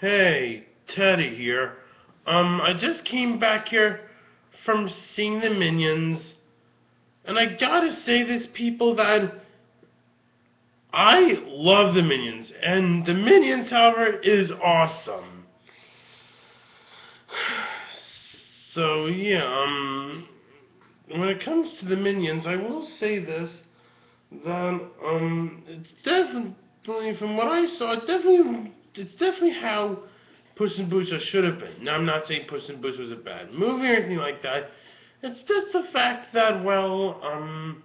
Hey, Teddy here. I just came back here from seeing the Minions, and I gotta say this, people, that I love the Minions, and the Minions, however, is awesome. So, yeah, when it comes to the Minions, I will say this, that, it's definitely, from what I saw, it's definitely how Puss in Boots should have been. Now, I'm not saying Puss in Boots was a bad movie or anything like that. It's just the fact that, one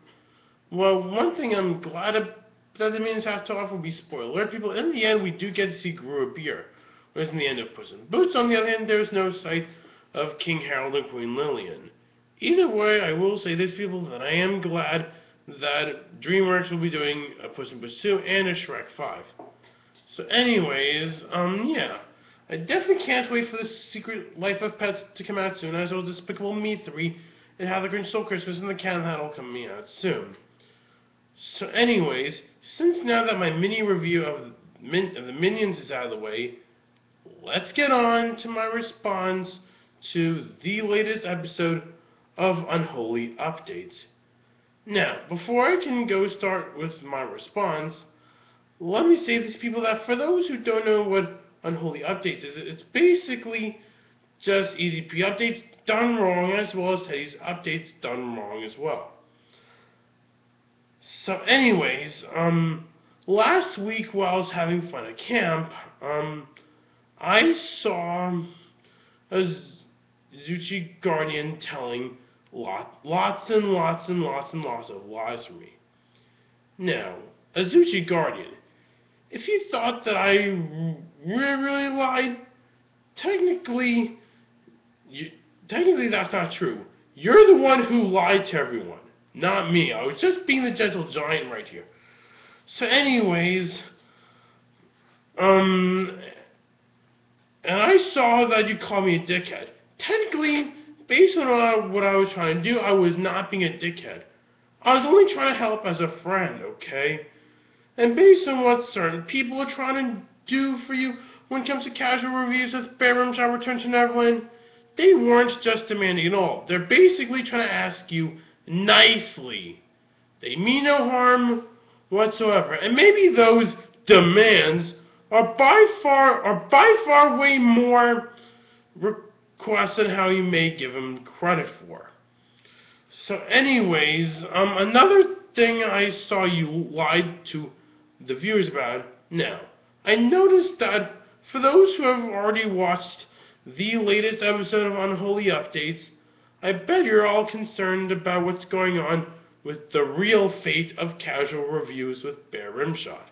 thing I'm glad that the Minions have to offer will be spoiler alert, people. In the end, we do get to see Gru beer, whereas in the end of Puss in Boots, on the other hand, there's no sight of King Harold and Queen Lillian. Either way, I will say this, people, that I am glad that DreamWorks will be doing a Puss in Boots 2 and a Shrek 5. So anyways, yeah. I definitely can't wait for the Secret Life of Pets to come out soon, as well as Despicable Me 3, and How the Grinch Stole Christmas, and The Cat in the Hat all coming out soon. So anyways, since now that my mini review of the Minions is out of the way, let's get on to my response to the latest episode of Unholy Updates. Now, before I can go start with my response, let me say to these people that for those who don't know what Unholy Updates is, it's basically just EDP updates done wrong, as well as Teddy's updates done wrong as well. So anyways, last week while I was having fun at camp, I saw a Zuchi Guardian telling lots and lots of lies for me. Now, a Zuchi Guardian, if you thought that I really lied, technically that's not true. You're the one who lied to everyone, not me. I was just being the gentle giant right here. So anyways, and I saw that you called me a dickhead. Technically, based on what I was trying to do, I was not being a dickhead. I was only trying to help as a friend, okay? And based on what certain people are trying to do for you when it comes to casual reviews of Bear Rooms Shall Return to Neverland, they weren't just demanding at all. They're basically trying to ask you nicely. They mean no harm whatsoever. And maybe those demands are by far way more requests than how you may give them credit for. So anyways, another thing I saw you lied to the viewers about. Now, I noticed that for those who have already watched the latest episode of Unholy Updates, I bet you're all concerned about what's going on with the real fate of casual reviews with Bear Rimshot.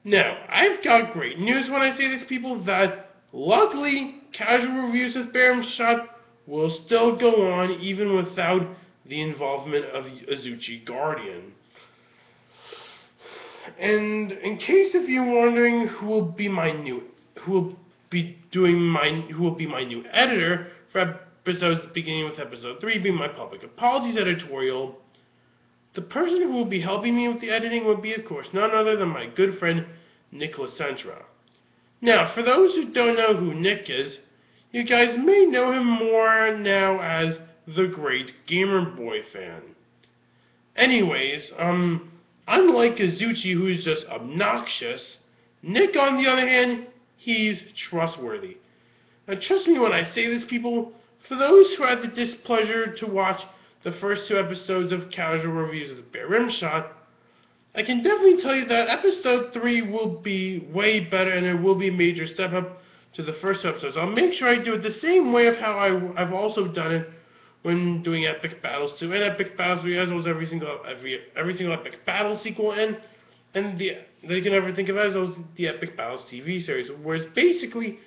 Now, I've got great news when I say this, people, that luckily casual reviews with Bear Rimshot will still go on even without the involvement of Azuchi Guardian. And in case if you're wondering who will be my new editor for episodes beginning with episode 3 being my public apologies editorial, the person who will be helping me with the editing will be, of course, none other than my good friend Nicholas Centra. Now, for those who don't know who Nick is, you guys may know him more now as the Great Gamer Boy fan. Anyways, unlike Azuchi, who's just obnoxious, Nick, on the other hand, he's trustworthy. And trust me when I say this, people, for those who had the displeasure to watch the first 2 episodes of casual reviews of Bear Rimshot, I can definitely tell you that episode 3 will be way better, and it will be a major step up to the first 2 episodes. I'll make sure I do it the same way of how I've also done it when doing Epic Battles 2 and Epic Battles 3, as well as every single Epic Battle sequel and that you can ever think of, as well as the Epic Battles TV series. Whereas basically,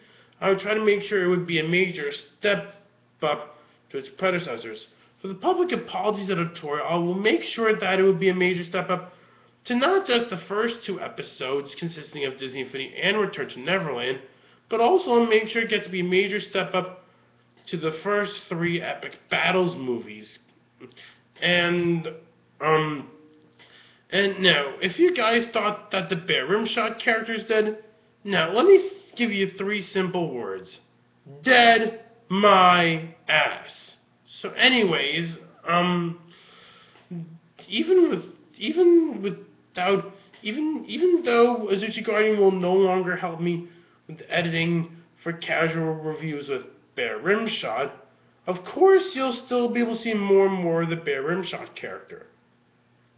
I would try to make sure it would be a major step up to its predecessors. For the public apologies editorial, I will make sure that it would be a major step up to not just the first 2 episodes consisting of Disney Infinity and Return to Neverland, but also make sure it gets to be a major step up to the first 3 Epic Battles movies. And now, if you guys thought that the Bear Rimshot character is dead, now let me to give you 3 simple words. Dead my ass. So anyways, even though Azuchi Guardian will no longer help me with editing for casual reviews with Bear Rimshot, of course you'll still be able to see more and more of the Bear Rimshot character.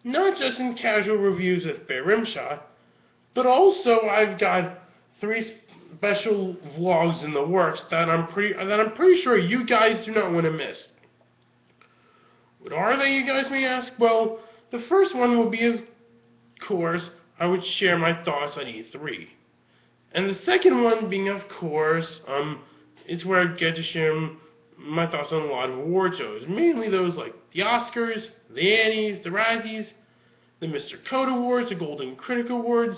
Not just in casual reviews with Bear Rimshot, but also I've got 3 special vlogs in the works that I'm pretty sure you guys do not want to miss. What are they, you guys may ask? Well, the first one will be, of course, I would share my thoughts on E3. And the second one being, of course, is where I get to share my thoughts on a lot of award shows. Mainly those like the Oscars, the Annies, the Razzies, the Mr. Code Awards, the Golden Critic Awards,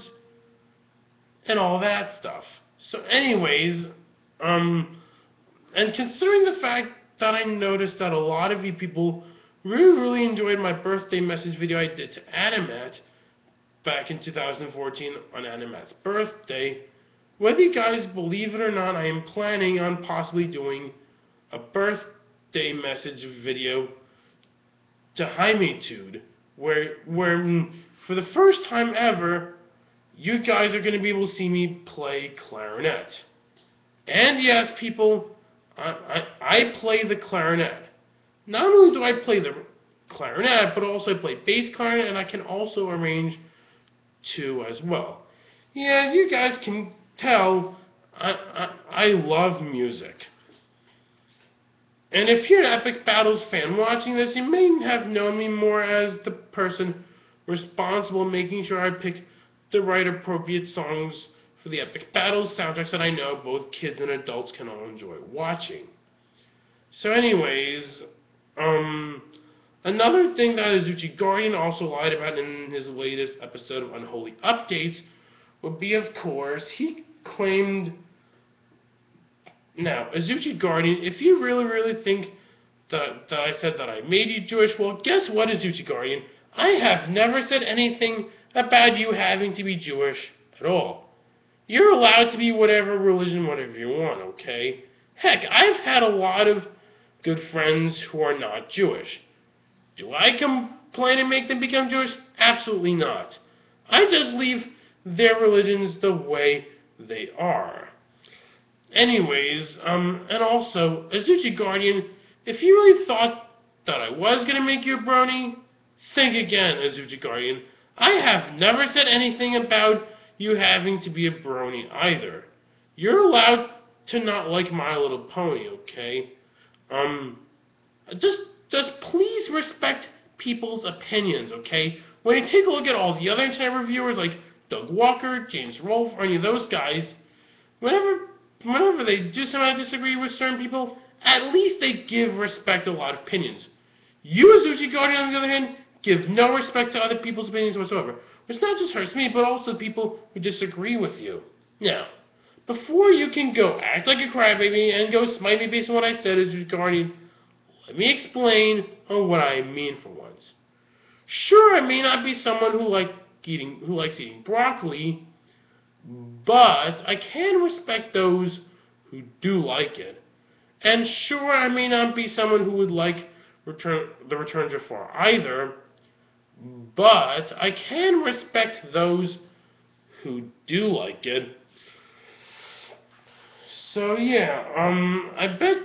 and all that stuff. So anyways, and considering the fact that I noticed that a lot of you people really enjoyed my birthday message video I did to Animat back in 2014 on Animat's birthday, whether you guys believe it or not, I am planning on possibly doing a birthday message video to Jaime-tude, where for the first time ever, you guys are going to be able to see me play clarinet. And yes, people, I play the clarinet. Not only do I play the clarinet, but also I play bass clarinet, and I can also arrange 2 as well. Yeah, as you guys can tell, I love music. And if you're an Epic Battles fan watching this, you may have known me more as the person responsible making sure I pick the right appropriate songs for the Epic Battles soundtracks that I know both kids and adults can all enjoy watching. So anyways, another thing that Azuchi Guardian also lied about in his latest episode of Unholy Updates would be, of course, he claimed... Now, Azuchi Guardian, if you really think that I said that I made you Jewish, well, guess what, Azuchi Guardian? I have never said anything about you having to be Jewish at all. You're allowed to be whatever religion, whatever you want, okay? Heck, I've had a lot of good friends who are not Jewish. Do I complain and make them become Jewish? Absolutely not. I just leave their religions the way they are. Anyways, and also, Azuchi Guardian, if you really thought that I was going to make you a brony, think again, Azuchi Guardian. I have never said anything about you having to be a brony either. You're allowed to not like My Little Pony, okay? Just please respect people's opinions, okay? When you take a look at all the other internet reviewers like Doug Walker, James Rolfe, or any of those guys, whenever they do somehow disagree with certain people, at least they give respect to a lot of opinions. You, Azuchi Guardian, on the other hand, give no respect to other people's opinions whatsoever, which not just hurts me, but also the people who disagree with you. Now, before you can go act like a crybaby and go smite me based on what I said, Azuchi Guardian, let me explain on what I mean for once. Sure, I may not be someone who likes eating broccoli, but I can respect those who do like it. And sure, I may not be someone who would like the Return Jafar either, but I can respect those who do like it. So yeah, I bet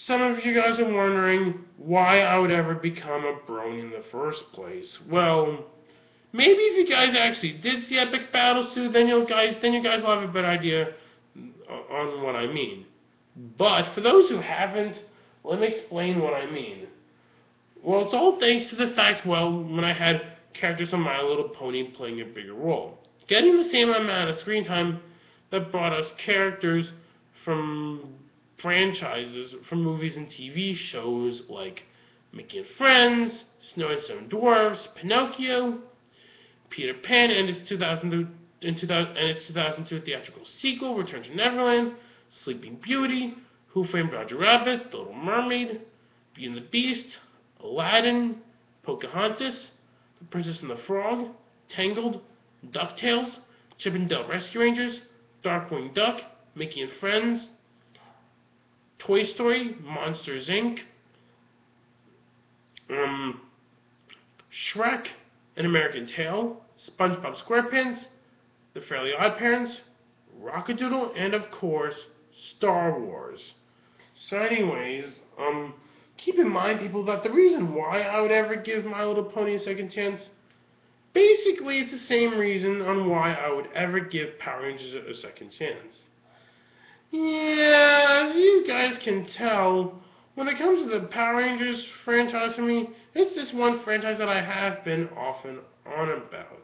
some of you guys are wondering why I would ever become a brony in the first place. Well, maybe if you guys actually did see Epic Battles 2, then you guys will have a better idea on what I mean. But for those who haven't, let me explain what I mean. Well, it's all thanks to the fact, well, when I had characters on My Little Pony playing a bigger role. Getting the same amount of screen time that brought us characters from franchises, from movies and TV shows like Mickey and Friends, Snow and Seven Dwarfs, Pinocchio, Peter Pan and its 2002 theatrical sequel, Return to Neverland, Sleeping Beauty, Who Framed Roger Rabbit, The Little Mermaid, Beauty and the Beast, Aladdin, Pocahontas, The Princess and the Frog, Tangled, DuckTales, Chip and Dale Rescue Rangers, Darkwing Duck, Making Friends, Toy Story, Monsters Inc., Shrek, An American Tail, SpongeBob SquarePants, The Fairly Odd Parents, Rockadoodle, and of course, Star Wars. So anyways, keep in mind, people, that the reason why I would ever give My Little Pony a second chance, basically it's the same reason on why I would ever give Power Rangers a second chance. Yeah, as you guys can tell, when it comes to the Power Rangers franchise for me, it's this one franchise that I have been off and on about.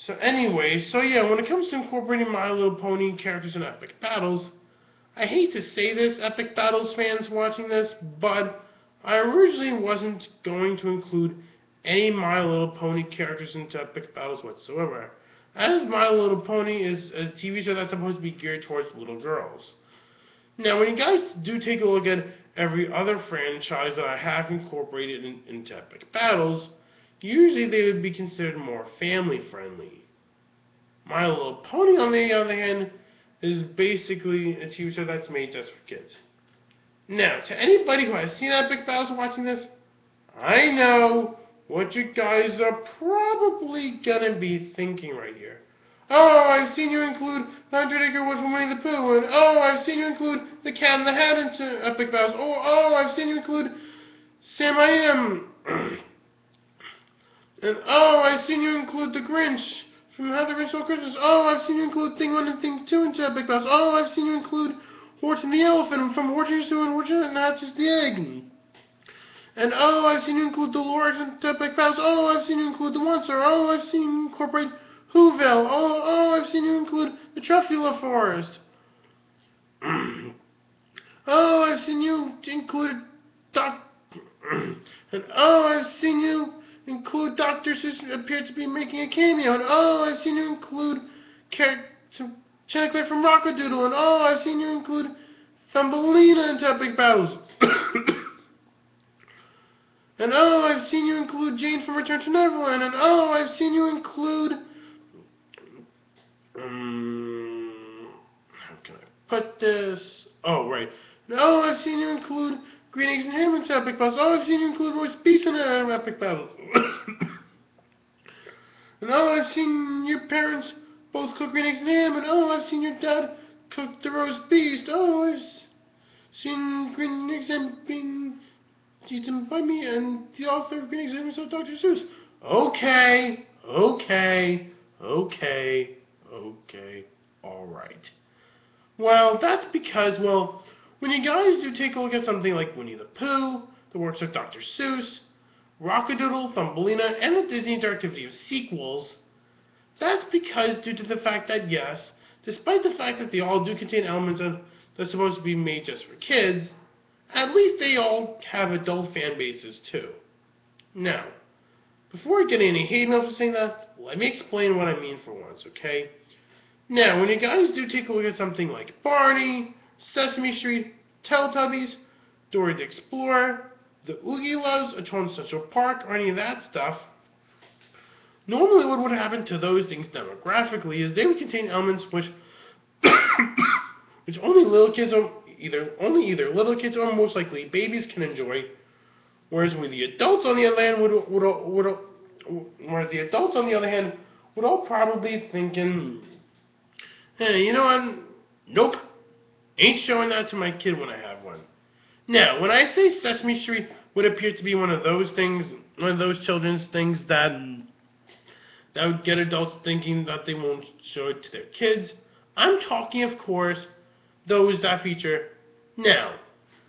So anyway, when it comes to incorporating My Little Pony characters in epic battles, I hate to say this, epic battles fans watching this, but I originally wasn't going to include any My Little Pony characters into epic battles whatsoever, as My Little Pony is a TV show that's supposed to be geared towards little girls. Now, when you guys do take a look at every other franchise that I have incorporated into epic battles, usually they would be considered more family-friendly. My Little Pony, on the other hand, is basically a TV show that's made just for kids. Now, to anybody who has seen epic battles watching this, I know what you guys are probably gonna be thinking right here. Oh, I've seen you include the 100-Acre Wood from Winnie the Pooh, and oh, I've seen you include the Cat in the Hat into epic battles. Oh, I've seen you include Sam I Am, and oh, I've seen you include the Grinch from How the Grinch Stole Christmas. Oh, I've seen you include Thing 1 and Thing 2 into epic battles. Oh, I've seen you include Horton the Elephant from Horton Sue and Horton Hatches the Egg. And oh, I've seen you include Dolores into epic battles. Oh, I've seen you include the Monster. Oh, I've seen you incorporate Whoville. Oh, I've seen you include the Truffula Forest. Oh, I've seen you include and oh, I've seen you include Dr. Seuss appeared to be making a cameo. And oh, I've seen you include some Chanticleer from Rockadoodle. And oh, I've seen you include Thumbelina into epic battles. And oh, I've seen you include Jane from Return to Neverland. And oh, I've seen you include how can I put this? Oh, right. And oh, I've seen you include Green Eggs and Ham into epic battles. Oh, I've seen you include Royce Beast in epic battles. And oh, I've seen your parents both cook green eggs and ham. And oh, I've seen your dad cook the roast beast. Oh, I've seen green eggs and ham being eaten by me and the author of Green Eggs and Ham himself, Dr. Seuss. Okay, alright. Well, that's because, when you guys do take a look at something like Winnie the Pooh, the works of Dr. Seuss, Rockadoodle, Thumbelina, and the Disney Interactivity of sequels, that's because due to the fact that, yes, despite the fact that they all do contain elements that's supposed to be made just for kids, at least they all have adult fan bases too. Now, before getting any hate mail for saying that, let me explain what I mean for once, okay? Now, when you guys do take a look at something like Barney, Sesame Street, Teletubbies, Dora the Explorer, the Oogie Loves, A Tour in Central Park, or any of that stuff, normally what would happen to those things demographically is they would contain elements which only little kids either little kids or most likely babies can enjoy, whereas the adults on the other hand would all probably be thinking, hey, you know what? Nope, ain't showing that to my kid when I have one. Now, when I say Sesame Street would appear to be one of those children's things that would get adults thinking that they won't show it to their kids, I'm talking, of course, those that feature. Now,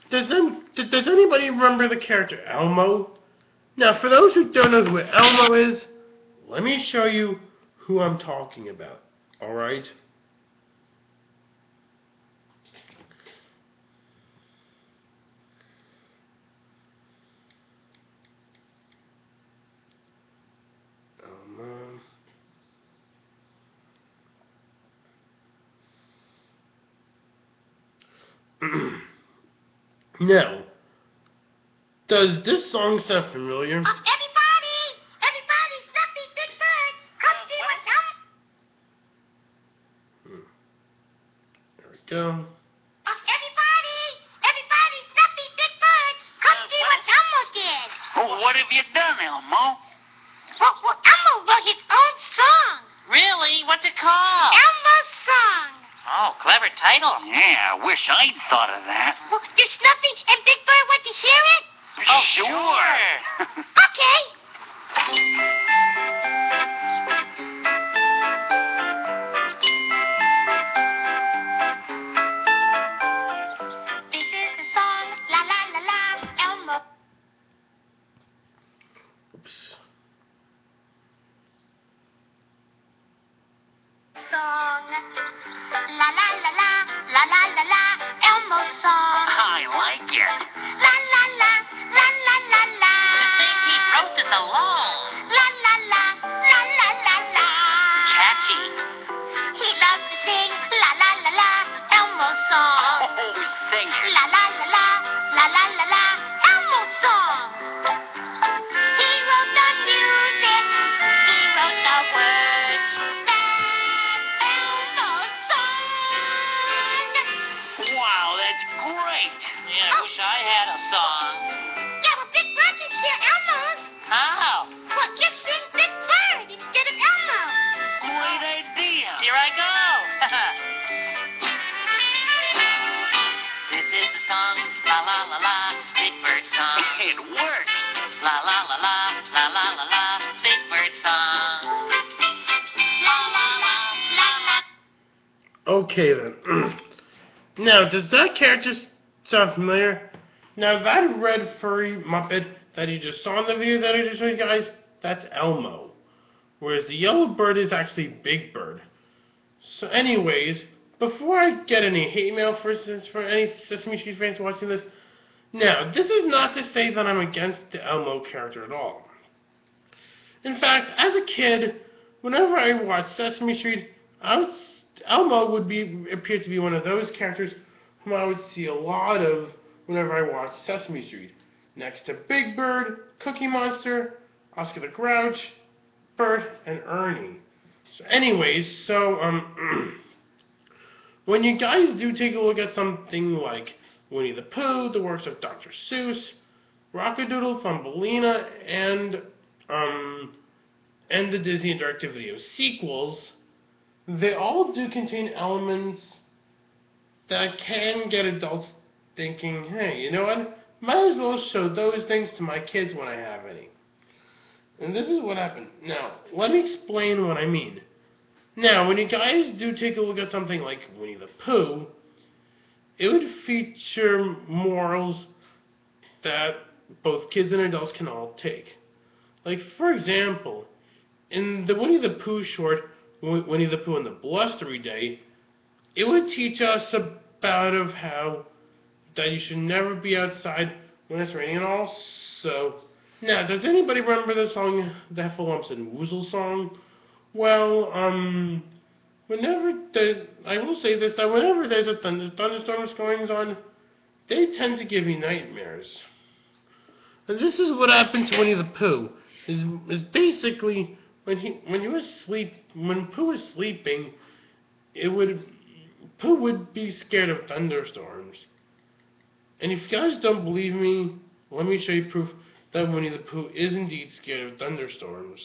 does anybody remember the character Elmo? Now, for those who don't know who Elmo is, let me show you who I'm talking about, alright? Now, does this song sound familiar? Everybody, Fluffy Big Bird, come see what's up. go. Everybody, Stuffy Big Bird, come see what Elmo did. Oh, what have you done, Elmo? Well, Elmo wrote his own song. Really? What's it called? Elmo's Song. Oh, clever title. Yeah, I wish I'd thought of that. Well, do Snuffy and Big Bird want to hear it? Oh, sure. Okay. This is the song, la la la la, Elmo. Oops. Song, la la la la, la la la la, Elmo song. I like it. La la la, la la la la. To think he wrote this alone. La la la, la la la la. Catchy. He loves to sing la la la la, Elmo song. Oh, sing it. La la la la, la la la la, Elmo song. He wrote the music, he wrote the words. That's Elmo song. Wow, that's great. Yeah, I wish I had a song. Yeah, well, Big Bird can hear Elmo's. How? Well, just sing Big Bird instead of Elmo. Great idea. Here I go. This is the song, la la la la, Big Bird song. It works. La la la la, la la la la, Big Bird song. La la la, la la. Okay then. Now, does that character sound familiar? Now, that red furry Muppet that you just saw in the video that I just showed you guys, that's Elmo. Whereas the yellow bird is actually Big Bird. So anyways, before I get any hate mail for any Sesame Street fans watching this, now, this is not to say that I'm against the Elmo character at all. In fact, as a kid, whenever I watched Sesame Street, Elmo would appear to be one of those characters whom I would see a lot of whenever I watched Sesame Street. Next to Big Bird, Cookie Monster, Oscar the Grouch, Bert, and Ernie. So anyways, when you guys do take a look at something like Winnie the Pooh, the works of Dr. Seuss, Rockadoodle, Thumbelina, and the Disney and direct-to-video sequels, they all do contain elements that can get adults thinking, hey, you know what? Might as well show those things to my kids when I have any. And this is what happened. Now, let me explain what I mean. Now, when you guys do take a look at something like Winnie the Pooh, it would feature morals that both kids and adults can all take. Like, for example, in the Winnie the Pooh short, Winnie the Pooh and the Blustery Day, it would teach us about how that you should never be outside when it's raining and all. So, now, does anybody remember the song, the Heffalumps and Woozle song? Well, I will say this, that whenever there's a thunderstorm going on, they tend to give you nightmares. And this is what happened to Winnie the Pooh. Is basically when Pooh was sleeping, Pooh would be scared of thunderstorms. And if you guys don't believe me, let me show you proof that Winnie the Pooh is indeed scared of thunderstorms.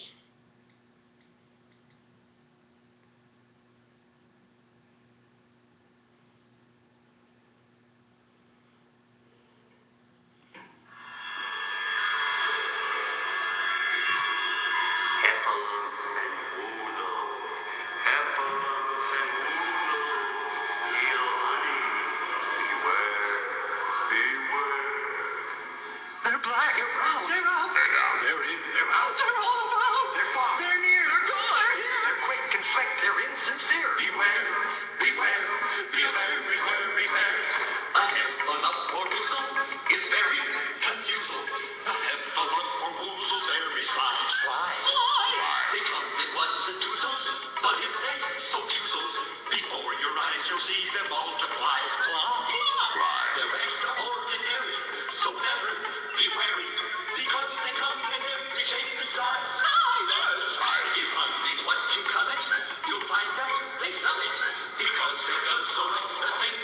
They're black. They're brown. They're out. They're out. They're in. They're out. They're all about. They're far. They're near. They're gone. They're here. They're quick and slick. They're insincere. Beware. Beware. Beware. Beware. Beware. A heffalump or woozle is very confusal. A heffalump or woozle's very slides. Fly. Fly. They come in ones and twozles, but if they so choozles, before your eyes you'll see them multiply. Fly. They're extraordinary, so never be wary, because they come in every shape and size. If money's what you covet, you'll find that they love it, because they just so like the thing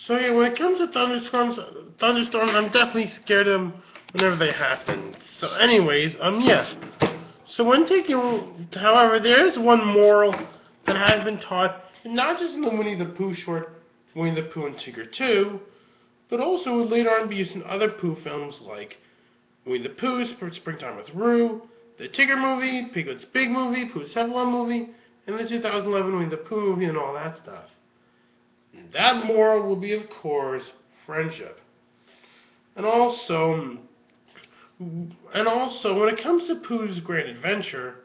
So yeah, when it comes to thunderstorms, I'm definitely scared of them whenever they happen. So anyways, yeah. So when however, there is one moral that has been taught, not just in the Winnie the Pooh short, Winnie the Pooh and Tigger 2, but also would later on be used in other Pooh films like Winnie the Pooh, Springtime with Roo, the Tigger movie, Piglet's Big Movie, Pooh's Heffalump movie, and the 2011 Winnie the Pooh movie and all that stuff. And that moral will be, of course, friendship. And also, when it comes to Pooh's Great Adventure,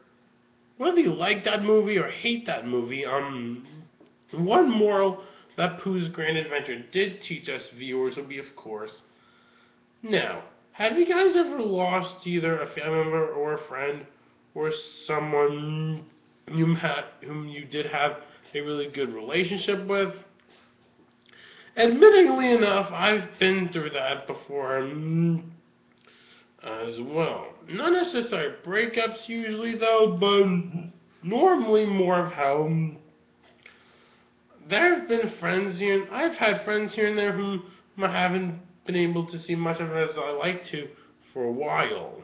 whether you like that movie or hate that movie, one moral that Pooh's Grand Adventure did teach us viewers would be, of course, now, have you guys ever lost either a family member or a friend or someone whom you did have a really good relationship with? Admittingly enough, I've been through that before as well. Not necessarily breakups usually though, but normally more of how there have been friends here. I've had friends here and there whom I haven't been able to see much of as I like to for a while.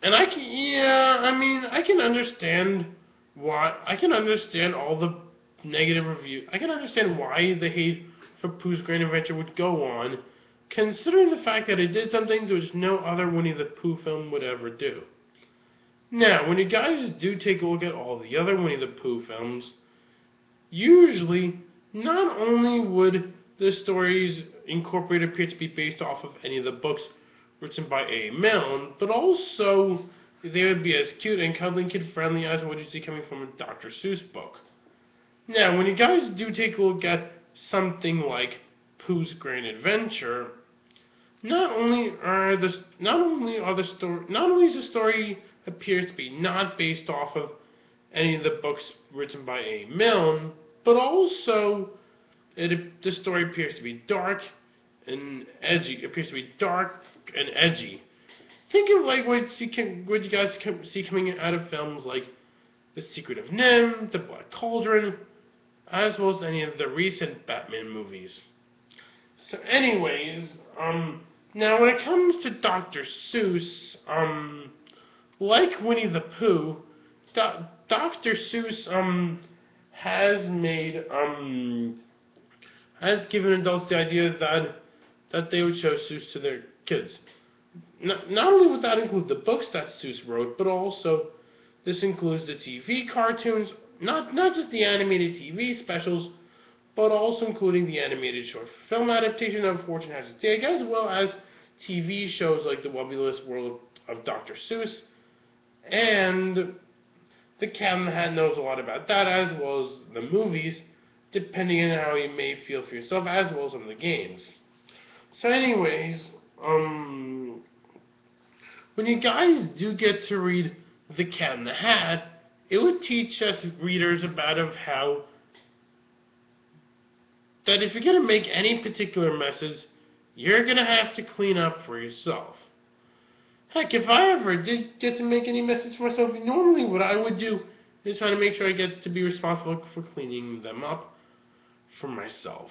And I can understand why. I can understand all the negative review. I can understand why the hate for Pooh's Great Adventure would go on, considering the fact that it did some things which no other Winnie the Pooh film would ever do. Now, when you guys do take a look at all the other Winnie the Pooh films, usually, not only would the stories incorporated appear to be based off of any of the books written by A. Milne, but also they would be as cute and cuddly kid friendly as what you see coming from a Dr. Seuss book. Now, when you guys do take a look at something like Pooh's Great Adventure, not only is the story appears to be not based off of any of the books written by A. Milne, but also the story appears to be dark and edgy. Think of like what you guys see coming out of films like The Secret of NIMH, The Black Cauldron, as well as any of the recent Batman movies. So anyways, now when it comes to Dr. Seuss, like Winnie the Pooh, Dr. Seuss, has given adults the idea that they would show Seuss to their kids. Not only would that include the books that Seuss wrote, but also this includes the TV cartoons, not just the animated TV specials, but also including the animated short film adaptation of Fortune Has Its Day, as well as TV shows like The Wobulous World of Dr. Seuss, and The Cat in the Hat knows a lot about that, as well as the movies, depending on how you may feel for yourself, as well as some of the games. So anyways, when you guys do get to read The Cat in the Hat, it would teach us readers about how that if you're going to make any particular messes, you're going to have to clean up for yourself. Heck, if I ever did get to make any messes for myself, normally what I would do is try to make sure I get to be responsible for cleaning them up for myself.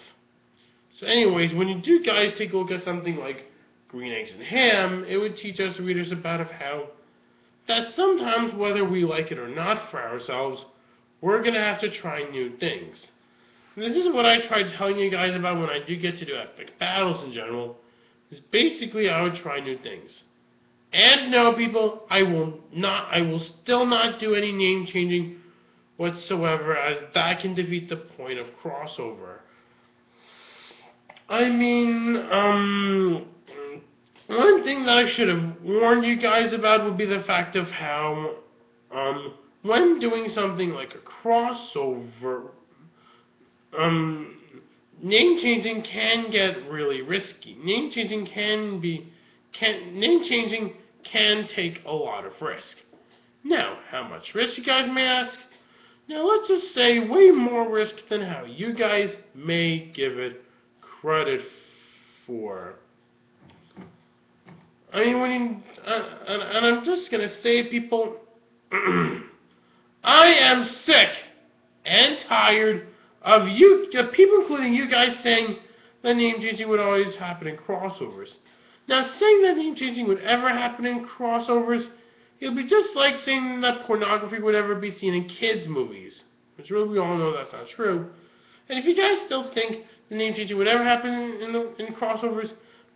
So anyways, when you do guys take a look at something like Green Eggs and Ham, it would teach us readers about how that sometimes, whether we like it or not for ourselves, we're going to have to try new things. And this is what I tried telling you guys about when I do get to do epic battles in general, is basically I would try new things. And no, people, I will still not do any name changing whatsoever, as that can defeat the point of crossover. I mean, one thing that I should have warned you guys about would be the fact of how, when doing something like a crossover, name changing can get really risky. Name changing can take a lot of risk. Now, how much risk, you guys may ask? Now, let's just say way more risk than how you guys may give it credit for. I mean, and I'm just gonna say, people, I am sick and tired of people, including you guys, saying that name changing would always happen in crossovers. Now, saying that name changing would ever happen in crossovers, it would be just like saying that pornography would ever be seen in kids' movies, which really we all know that's not true. And if you guys still think the name changing would ever happen in crossovers,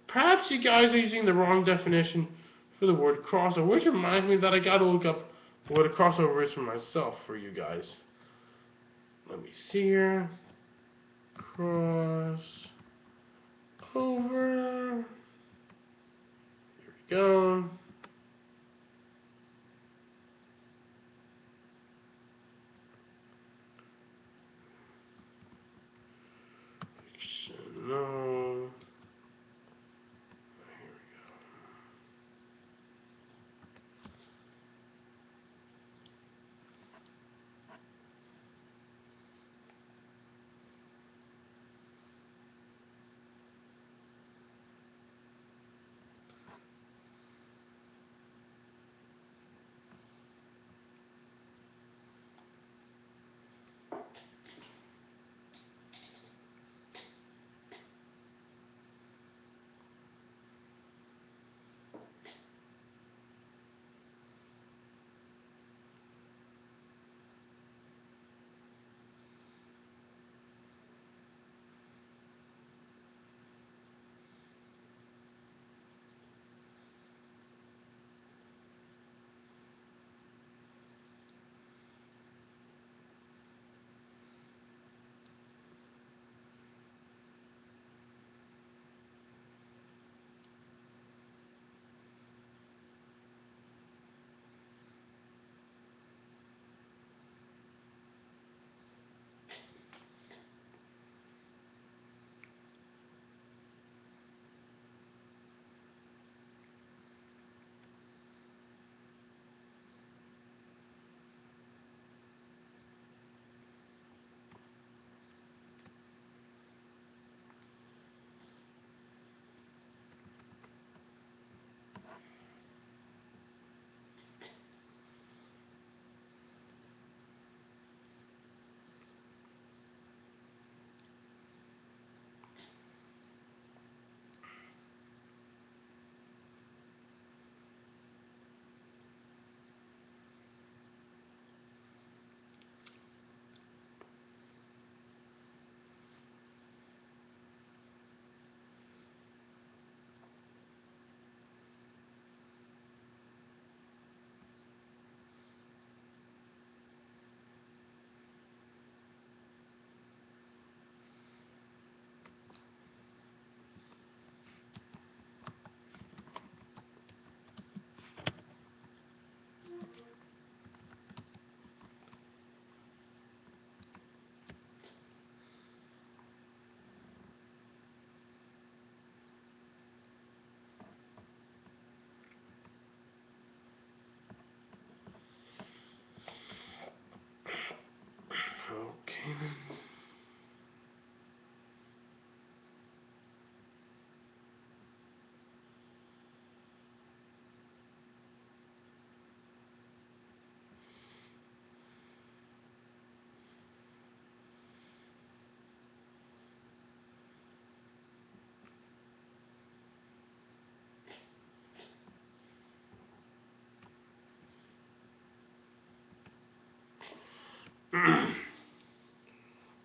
perhaps you guys are using the wrong definition for the word crossover, which reminds me that I gotta look up what a crossover is for myself for you guys. Let me see here. Crossover. Here we go. No. Here we go. Okay.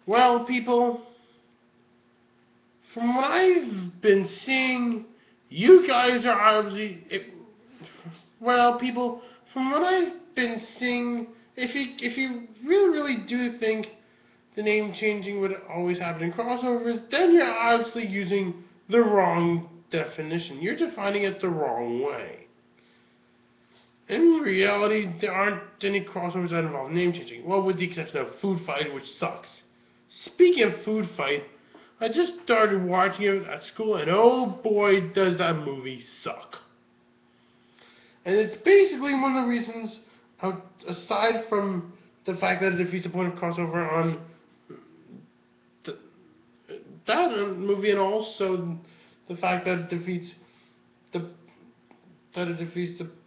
Well, people, from what I've been seeing, you guys are obviously, Well, people, from what I've been seeing, if you really do think the name changing would always happen in crossovers, then you're obviously using the wrong definition. You're defining it the wrong way. In reality, there aren't any crossovers that involve name changing. Well, with the exception of Food Fight, which sucks. Speaking of Food Fight, I just started watching it at school, and oh boy, does that movie suck. And it's basically one of the reasons, aside from the fact that it defeats the point of crossover on that movie, and also the fact that it defeats the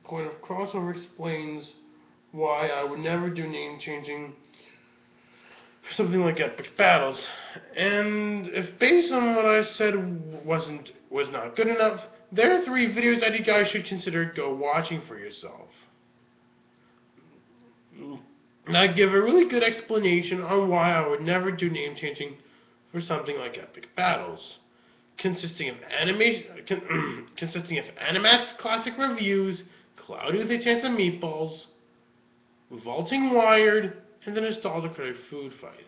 point of crossover, explains why I would never do name changing for something like Epic Battles. And if based on what I said was not good enough, there are 3 videos that you guys should consider watching for yourself. And I give a really good explanation on why I would never do name changing for something like Epic Battles, consisting of Animat's classic reviews, Cloudy with a Chance of Meatballs, Vaulting Wired, and the nostalgic critic Food Fight.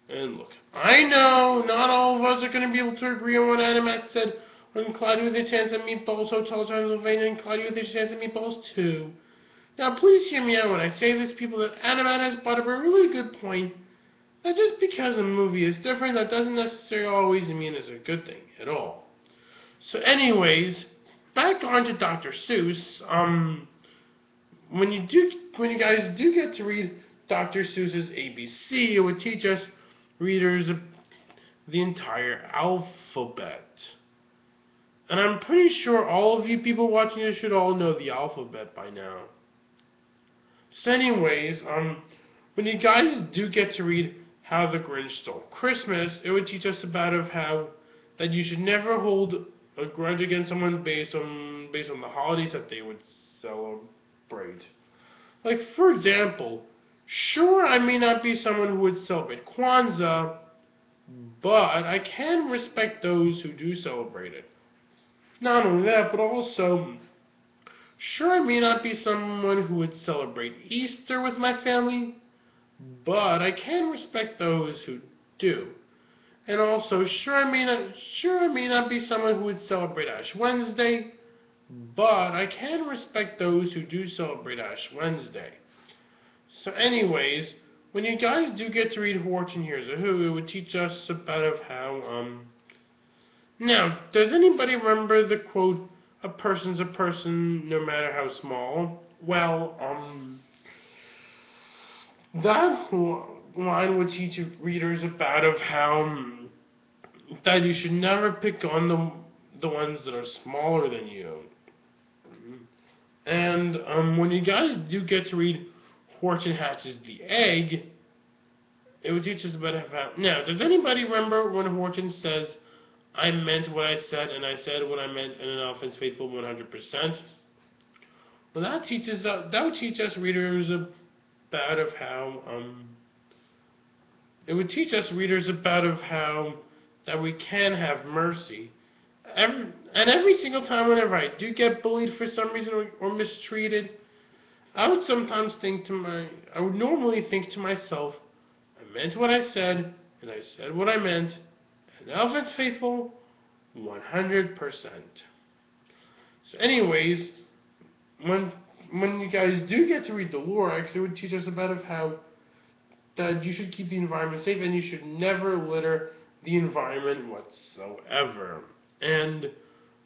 And look, I know not all of us are going to be able to agree on what Animat said on Cloudy with a Chance of Meatballs, Hotel Transylvania, and Cloudy with a Chance of Meatballs 2. Now, please hear me out when I say this, people, that Animat has brought up a really good point, that just because a movie is different, that doesn't necessarily always mean it's a good thing at all. So anyways, back on to Dr. Seuss. When you guys do get to read Dr. Seuss's ABC, it would teach us readers the entire alphabet. And I'm pretty sure all of you people watching this should all know the alphabet by now. So anyways, when you guys do get to read How the Grinch Stole Christmas, it would teach us about how that you should never hold a grudge against someone based on the holidays that they would celebrate. Like, for example, sure, I may not be someone who would celebrate Kwanzaa, but I can respect those who do celebrate it. Not only that, but also, sure, I may not be someone who would celebrate Easter with my family, but I can respect those who do. And also, sure, I may not be someone who would celebrate Ash Wednesday, but I can respect those who do celebrate Ash Wednesday. So anyways, when you guys do get to read Horton Hears a Who, it would teach us about how, now, does anybody remember the quote, "A person's a person no matter how small"? Well, that line would teach readers about how that you should never pick on the ones that are smaller than you. And when you guys do get to read Horton Hatches the Egg, it would teach us about how. Now, does anybody remember when Horton says, "I meant what I said, and I said what I meant, and an elephant's faithful 100%"? Well, that would teach us readers about how it would teach us readers about how that we can have mercy. Every single time whenever I do get bullied for some reason or mistreated, I would normally think to myself, I meant what I said, and I said what I meant, and elephant's faithful 100%. So anyways, when you guys do get to read the Lorax, it would teach us about how that you should keep the environment safe and you should never litter the environment whatsoever. And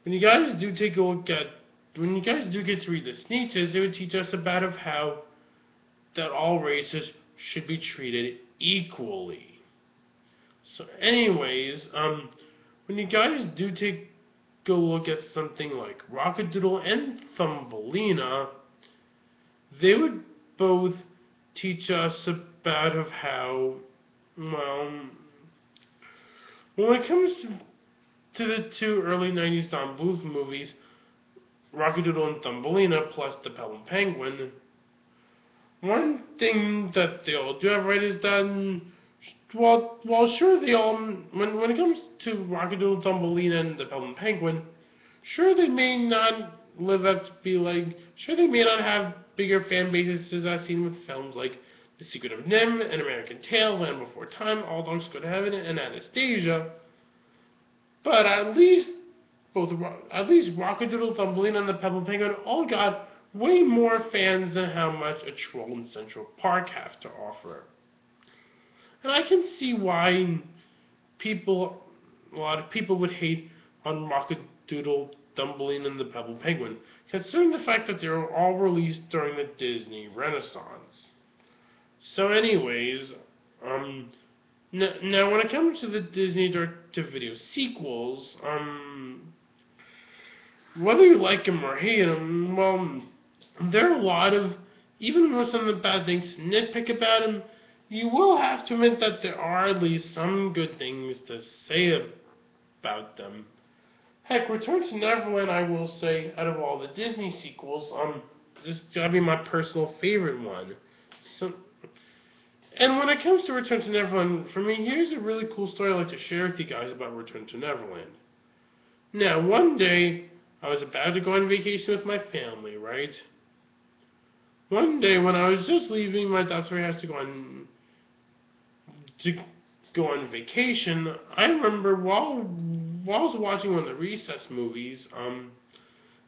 when you guys do get to read the Sneetches, it would teach us about how that all races should be treated equally. So anyways, when you guys do take a look at something like Rockadoodle and Thumbelina, they would both teach us about how, well, when it comes to the 2 early 90s Don Bluth movies, Rockadoodle and Thumbelina plus the Pelham Penguin, one thing that they all do have right is that, well, sure, they all, when it comes to Rockadoodle, Thumbelina, and the Pelham Penguin, sure, they may not live up to be like. Sure, they may not have bigger fan bases as I've seen with films like The Secret of Nim, An American Tail, Land Before Time, All Dogs Go to Heaven, and Anastasia. But at least Rockadoodle, Thumbelina, and the Pebble Penguin all got way more fans than how much a Troll in Central Park has to offer. And I can see why a lot of people would hate on Rockadoodle, Thumbelina, and the Pebble Penguin, considering the fact that they were all released during the Disney Renaissance. So anyways, now when it comes to the Disney direct-to-video sequels, whether you like them or hate them, well, there are a lot of, even with some of the bad things to nitpick about them, you will have to admit that there are at least some good things to say about them. Heck, Return to Neverland, I will say, out of all the Disney sequels, this gotta be my personal favorite one. So, and when it comes to Return to Neverland, for me, here's a really cool story I'd like to share with you guys about Return to Neverland. Now, one day, I was about to go on vacation with my family, right? One day, when I was just leaving my daughter's house to go on vacation, I remember while I was watching one of the Recess movies,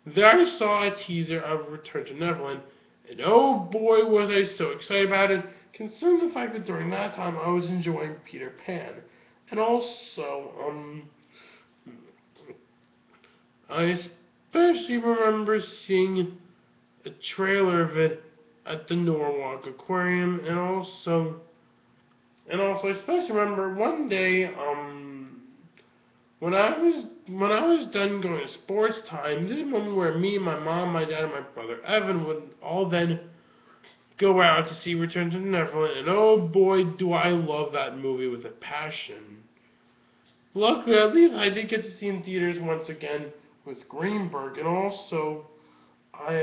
there I saw a teaser of Return to Neverland, and oh boy was I so excited about it, considering the fact that during that time I was enjoying Peter Pan. And also, I especially remember seeing a trailer of it at the Norwalk Aquarium, and also I especially remember one day, when I was done going to sports time, this is a moment where me, my mom, my dad, and my brother Evan would all then go out to see Return to Neverland, and oh boy, do I love that movie with a passion. Luckily, at least I did get to see in theaters once again with Greenberg, and also I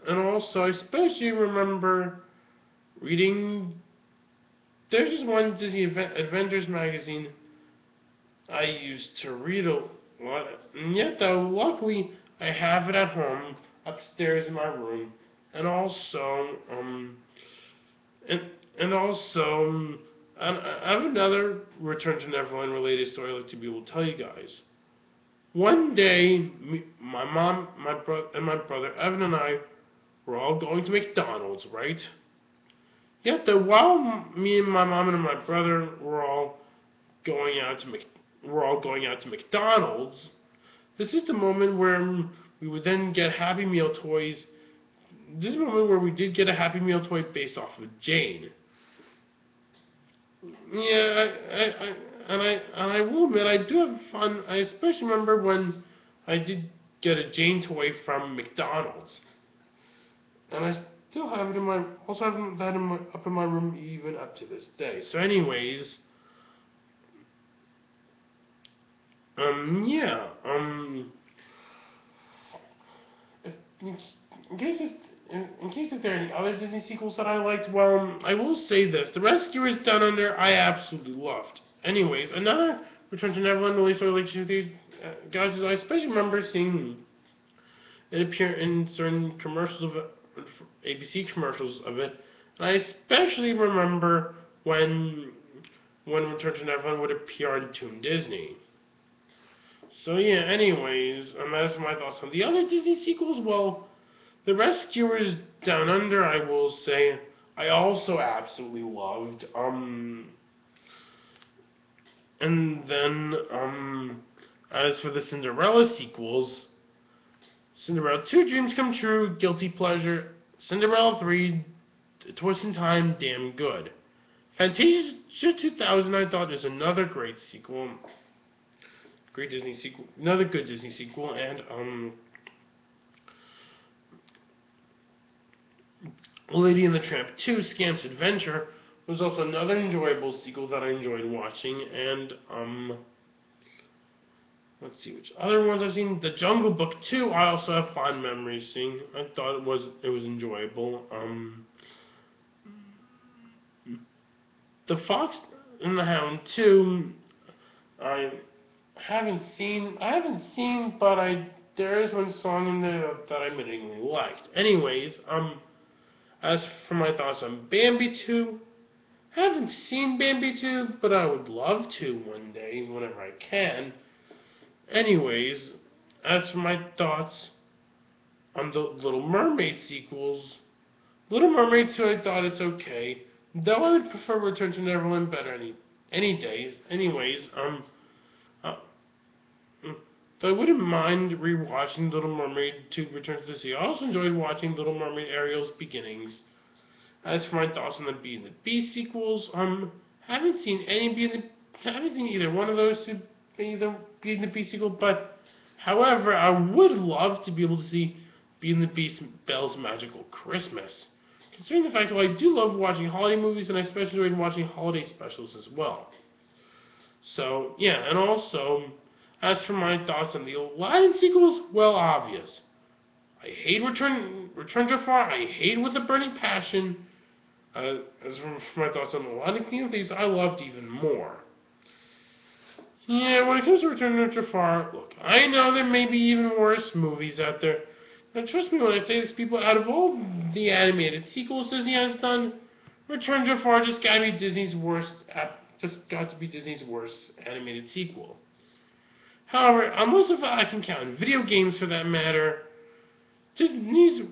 especially remember reading. There's just one Disney Adventures magazine I used to read a lot, and yet though, luckily, I have it at home upstairs in my room, and also, I have another Return to Neverland related story I'd like to be able to tell you guys. One day, my mom, my brother Evan, and I were all going to McDonald's, right? Yet, though, while me and my mom and my brother were all going out to McDonald's, this is the moment where we would then get Happy Meal toys. This is the moment where we did get a Happy Meal toy based off of Jane. Yeah, I will admit I do have fun. I especially remember when I did get a Jane toy from McDonald's, and I still have it up in my room even up to this day. So, anyways, yeah, in case if there are any other Disney sequels that I liked, well, I will say this: The Rescuers Down Under, I absolutely loved. Anyways, another Return to Neverland release I like to see, guys, is I especially remember seeing it appear in certain commercials of it, ABC commercials of it, and I especially remember when Return to Neverland would appear on Toon Disney. So yeah, anyways, that's my thoughts on the other Disney sequels. Well, The Rescuers Down Under, I will say, I also absolutely loved. And then, as for the Cinderella sequels, Cinderella 2 Dreams Come True, Guilty Pleasure, Cinderella 3, Twist in Time, Damn Good. Fantasia 2000, I thought, is another great sequel. Great Disney sequel. Another good Disney sequel, and, Lady and the Tramp 2, Scamp's Adventure, was also another enjoyable sequel that I enjoyed watching, and, let's see which other ones I've seen. The Jungle Book 2, I also have fond memories seeing. I thought it was enjoyable. The Fox and the Hound 2, I haven't seen, but I there is one song in there that I admittingly liked. Anyways, as for my thoughts on Bambi 2, I haven't seen Bambi 2, but I would love to one day, whenever I can. Anyways, as for my thoughts on the Little Mermaid sequels, Little Mermaid 2, I thought it's okay, though I would prefer Return to Neverland better any days. Anyways, uh, though I wouldn't mind rewatching Little Mermaid 2 Return to the Sea. I also enjoyed watching Little Mermaid Ariel's Beginnings. As for my thoughts on the Beauty and the Beast sequels, haven't seen either one of those two, either Beauty and the Beast sequel, but however, I would love to be able to see Beauty and the Beast Belle's Magical Christmas. Considering the fact that I do love watching holiday movies, and I especially enjoy watching holiday specials as well. So, yeah, and also, as for my thoughts on the Aladdin sequels, well, obvious. I hate Return Jafar, I hate With a Burning Passion. As for my thoughts on Aladdin King of Thieves, I loved even more. Yeah, when it comes to Return to Jafar, look, I know there may be even worse movies out there. And trust me when I say this, people, out of all the animated sequels Disney has done, Return to Jafar just got to be Disney's worst animated sequel. However, unless if I can count video games for that matter, Disney's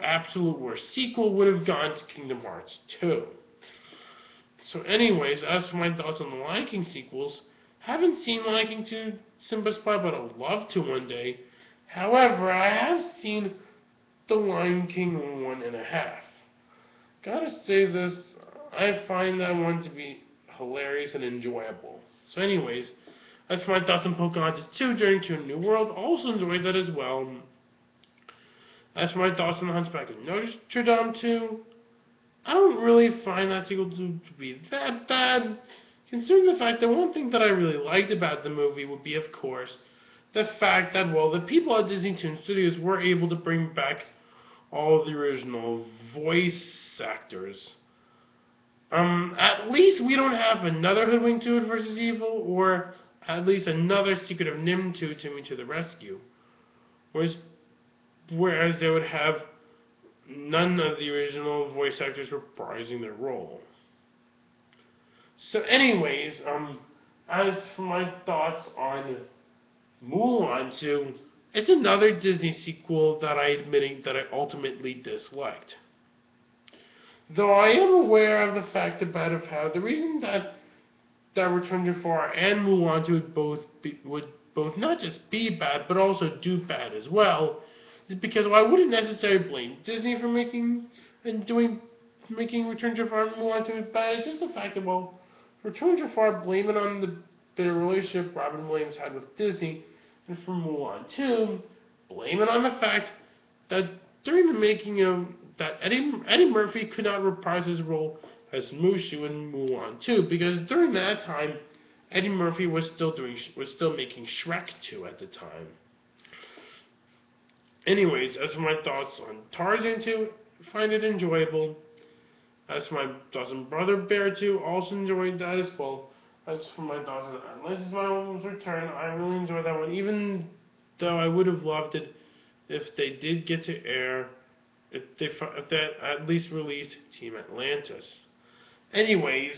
absolute worst sequel would have gone to Kingdom Hearts 2. So anyways, as for my thoughts on the Lion King sequels, haven't seen Lion King 2 Simba Spy, but I would love to one day. However, I have seen The Lion King 1.5. Gotta say this, I find that one to be hilarious and enjoyable. So anyways, as for my thoughts on Pocahontas 2 Journey to a New World, also enjoyed that as well. As for my thoughts on The Hunchback of Notre Dame 2, I don't really find that sequel to be that bad, considering the fact that one thing that I really liked about the movie would be, of course, the fact that, well, the people at Disney Toon Studios were able to bring back all of the original voice actors. At least we don't have another Hoodwink Dude versus Evil, or at least another Secret of Nim 2 Timmy to the Rescue. Whereas they would have none of the original voice actors reprising their role. So anyways, as for my thoughts on Mulan 2, it's another Disney sequel that I ultimately disliked. Though I am aware of the fact about how the reason that Return to Jafar and Mulan 2 would both not just be bad, but also do bad as well, is because I wouldn't necessarily blame Disney for making Return to Jafar and Mulan 2 bad. It's just the fact that, well, Return to Jafar, blame it on the relationship Robin Williams had with Disney, and for Mulan 2, blame it on the fact that during the making of that Eddie Murphy could not reprise his role as Mushu in Mulan 2, because during that time, Eddie Murphy was still making Shrek 2 at the time. Anyways, as for my thoughts on Tarzan 2, I find it enjoyable. As for my thoughts on Brother Bear 2, also enjoyed that as well. As for my thoughts on Atlantis Monuments Return, I really enjoyed that one, even though I would have loved it if they did get to air, if they at least released Team Atlantis. Anyways,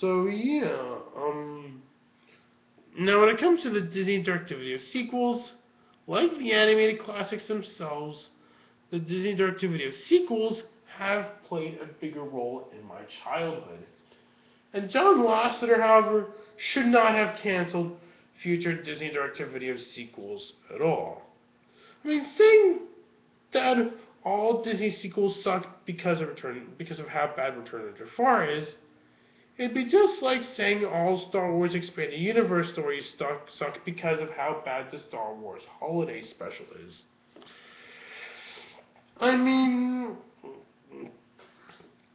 so yeah, now when it comes to the Disney direct-to-video sequels, like the animated classics themselves, the Disney direct-to-video sequels have played a bigger role in my childhood. And John Lasseter, however, should not have canceled future Disney direct-to-video sequels at all. I mean, saying that all Disney sequels suck because of how bad Return to Jafar is, it'd be just like saying all Star Wars Expanded Universe stories suck because of how bad the Star Wars Holiday Special is. I mean,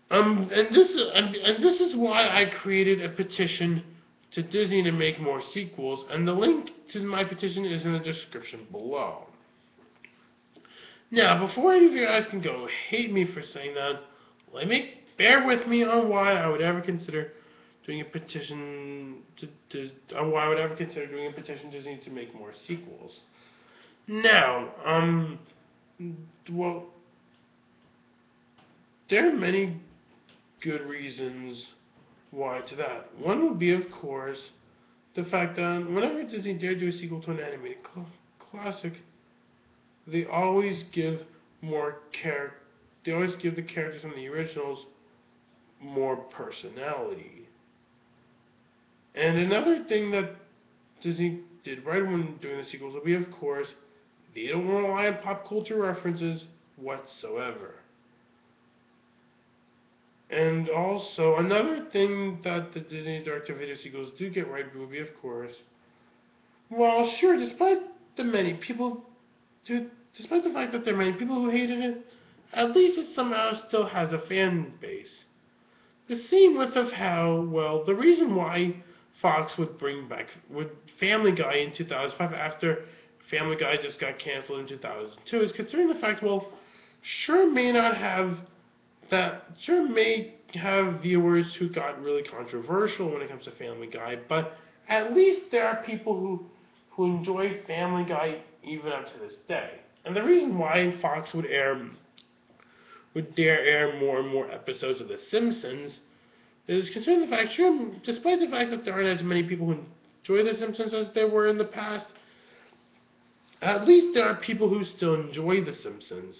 and this is why I created a petition to Disney to make more sequels, and the link to my petition is in the description below. Now, before any of you guys can go hate me for saying that, bear with me on why I would ever consider doing a petition or I would ever consider doing a petition to Disney to make more sequels. Now, well, there are many good reasons why to that. One would be, of course, the fact that whenever Disney dare do a sequel to an animated classic, they always give They always give the characters from the originals more personality. And another thing that Disney did right when doing the sequels would be, of course, they don't rely on pop culture references whatsoever. And also, another thing that the Disney direct-to-video sequels do get right would be, of course, well, sure, despite the fact that there are many people who hated it, at least it somehow still has a fan base. The same with of how, well, the reason why Fox would bring back Family Guy in 2005 after Family Guy just got canceled in 2002 is considering the fact, well, sure may have viewers who got really controversial when it comes to Family Guy, but at least there are people who enjoy Family Guy even up to this day. And the reason why Fox would dare air more and more episodes of The Simpsons is considering the fact, sure, despite the fact that there aren't as many people who enjoy The Simpsons as there were in the past, at least there are people who still enjoy The Simpsons.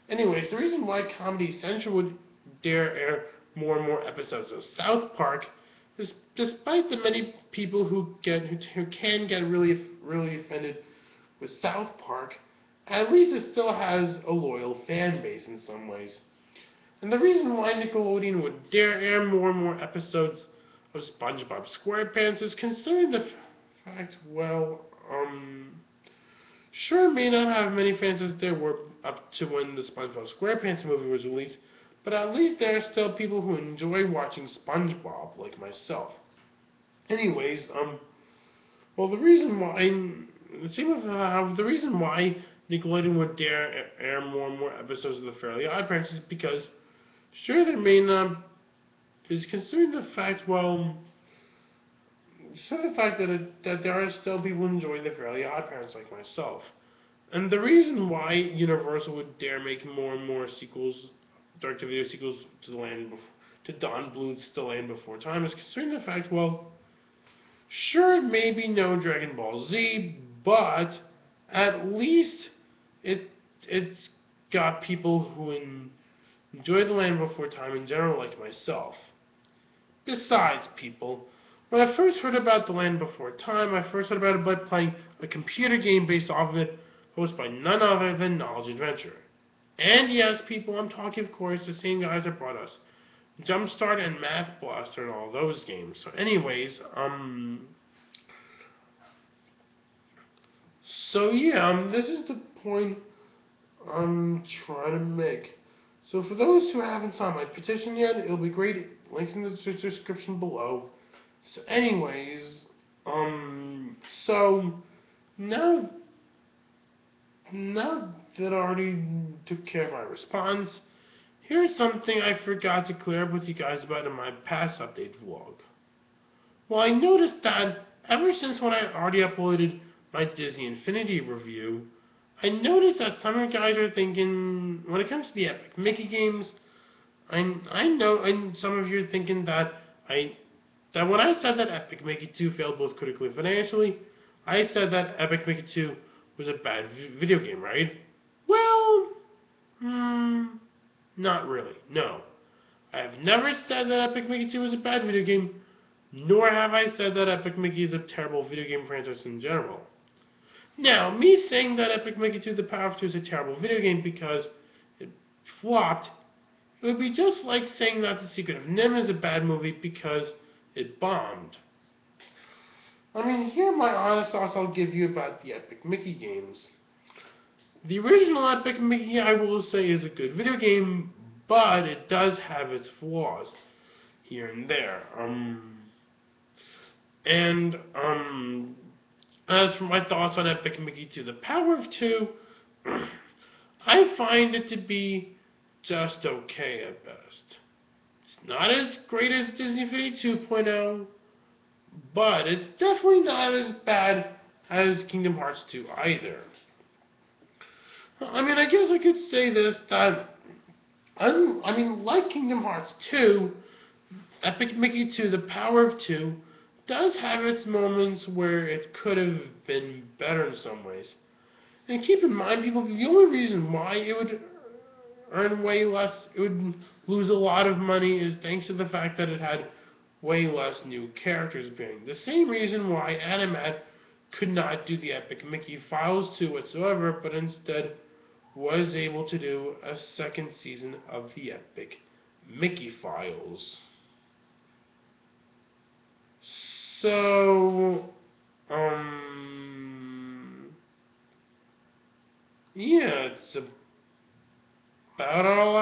Anyways, the reason why Comedy Central would dare air more and more episodes of South Park is despite the many people who can get really offended with South Park, at least it still has a loyal fan base in some ways. And the reason why Nickelodeon would dare air more and more episodes of SpongeBob SquarePants is considering the fact, well, sure, it may not have many fans as there were up to when the SpongeBob SquarePants movie was released, but at least there are still people who enjoy watching SpongeBob, like myself. Anyways, well, the reason why Nickelodeon would dare air more and more episodes of the Fairly Odd Parents is because, sure, there may not, is considering the fact, well, considering the fact that there are still people who enjoy the Fairly Odd Parents like myself. And the reason why Universal would dare make more and more sequels, direct-to-video sequels to Don Bluth's The Land Before Time is considering the fact, well, sure, it may be no Dragon Ball Z, but at least it's got people who enjoy The Land Before Time in general, like myself. Besides, people, when I first heard about The Land Before Time, I first heard about it by playing a computer game based off of it, hosted by none other than Knowledge Adventure. And yes, people, I'm talking, of course, the same guys that brought us Jumpstart and Math Blaster and all those games. So anyways, so yeah, this is the point I'm trying to make. So for those who haven't signed my petition yet, it'll be great. Links in the description below. So anyways, so now that I already took care of my response, here's something I forgot to clear up with you guys about in my past update vlog. Well, I noticed that ever since when I already uploaded my Disney Infinity review, I noticed that some of you guys are thinking, when it comes to the Epic Mickey games, I know, and some of you are thinking that when I said that Epic Mickey 2 failed both critically and financially, I said that Epic Mickey 2 was a bad video game, right? Well, not really, no. I have never said that Epic Mickey 2 is a bad video game, nor have I said that Epic Mickey is a terrible video game franchise in general. Now, me saying that Epic Mickey 2 The Power of 2 is a terrible video game because it flopped, it would be just like saying that The Secret of NIMH is a bad movie because it bombed. I mean, here are my honest thoughts I'll give you about the Epic Mickey games. The original Epic Mickey, I will say, is a good video game, but it does have its flaws here and there. As for my thoughts on Epic Mickey 2 The Power of 2, I find it to be just okay at best. It's not as great as Disney Infinity 2.0, but it's definitely not as bad as Kingdom Hearts 2 either. I mean, I guess I could say this, that, like Kingdom Hearts 2, Epic Mickey 2, The Power of 2, does have its moments where it could have been better in some ways. And keep in mind, people, the only reason why it would earn way less, it would lose a lot of money, is thanks to the fact that it had way less new characters appearing. The same reason why Animat could not do the Epic Mickey Files 2 whatsoever, but instead was able to do a second season of the Epic Mickey Files. So, yeah, that's about all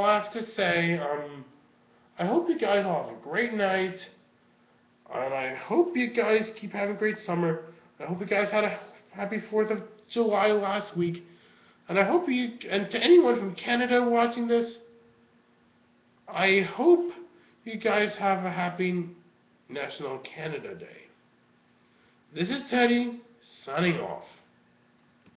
I have to say. I hope you guys all have a great night, and I hope you guys keep having a great summer. I hope you guys had a happy 4th of July last week, and I hope and to anyone from Canada watching this, I hope you guys have a happy National Canada Day. This is Teddy, signing off.